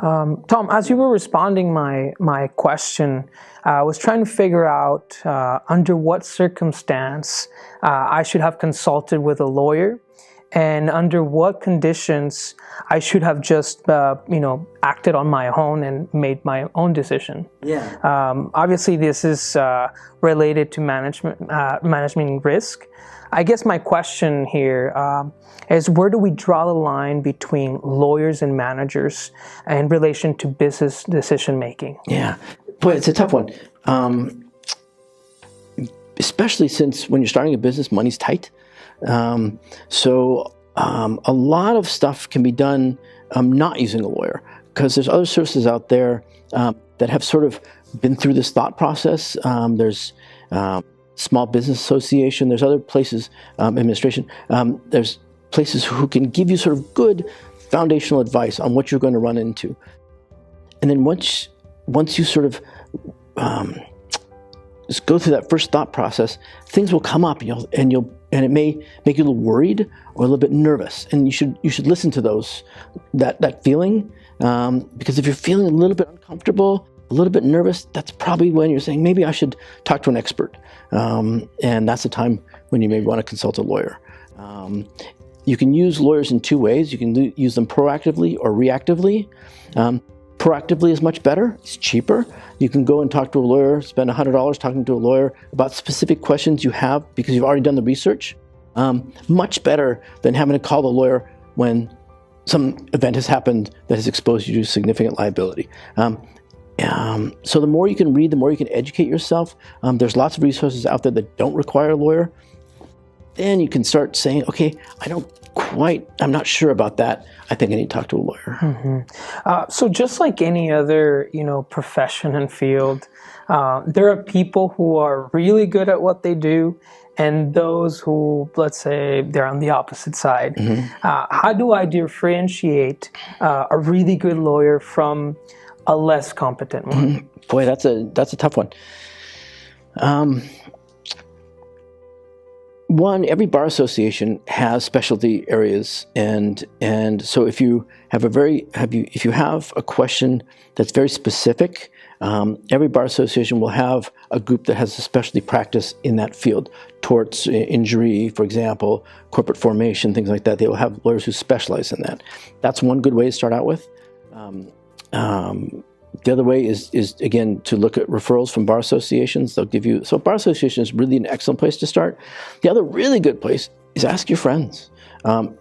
Tom, as you were responding my question, I was trying to figure out under what circumstance I should have consulted with a lawyer, and under what conditions I should have just acted on my own and made my own decision. Yeah. Obviously, this is related to management risk. I guess my question here is, where do we draw the line between lawyers and managers in relation to business decision making? Yeah, boy, it's a tough one. Especially since when you're starting a business, money's tight. So a lot of stuff can be done not using a lawyer, because there's other services out there that have sort of been through this thought process. There's Small Business Association, there's other places, administration, there's places who can give you sort of good foundational advice on what you're going to run into. And then once you sort of just go through that first thought process, things will come up, and it may make you a little worried or a little bit nervous, and you should listen to that feeling, because if you're feeling a little bit uncomfortable, a little bit nervous, that's probably when you're saying, maybe I should talk to an expert, and that's the time when you may want to consult a lawyer. You can use lawyers in two ways. You can use them proactively or reactively. Proactively is much better. It's cheaper. You can go and talk to a lawyer, spend $100 talking to a lawyer about specific questions you have because you've already done the research. Much better than having to call the lawyer when some event has happened that has exposed you to significant liability. So the more you can read, the more you can educate yourself. There's lots of resources out there that don't require a lawyer. Then you can start saying, okay, I'm not sure about that. I think I need to talk to a lawyer. Mm-hmm. So just like any other, profession and field, there are people who are really good at what they do, and those who, let's say, they're on the opposite side. Mm-hmm. How do I differentiate a really good lawyer from a less competent one? Mm-hmm. Boy, that's a tough one. One, every bar association has specialty areas, and so if you have if you have a question that's very specific, every bar association will have a group that has a specialty practice in that field. Torts, injury, for example, corporate formation, things like that. They will have lawyers who specialize in that. That's one good way to start out with. The other way is again to look at referrals from bar associations. They'll give you, so bar association is really an excellent place to start. The other really good place is ask your friends,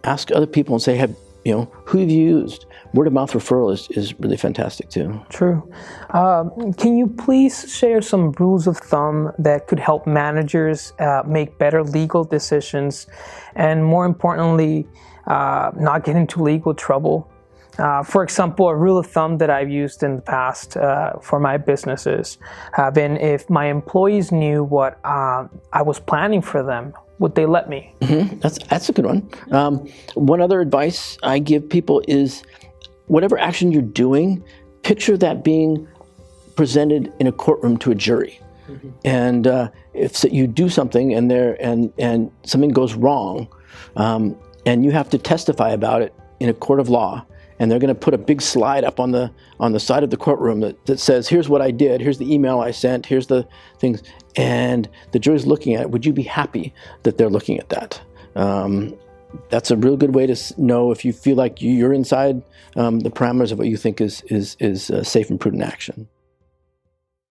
ask other people and say, who have you used? Word of mouth referral is really fantastic too. True. Can you please share some rules of thumb that could help managers make better legal decisions, and more importantly, not get into legal trouble? For example, a rule of thumb that I've used in the past for my businesses have been, if my employees knew what I was planning for them, would they let me? Mm-hmm. That's a good one. One other advice I give people is, whatever action you're doing, picture that being presented in a courtroom to a jury. Mm-hmm. And if you do something and something goes wrong, and you have to testify about it in a court of law, and they're going to put a big slide up on the side of the courtroom that says, here's what I did, here's the email I sent, here's the things, and the jury's looking at it. Would you be happy that they're looking at that? That's a real good way to know if you feel like you're inside the parameters of what you think is safe and prudent action.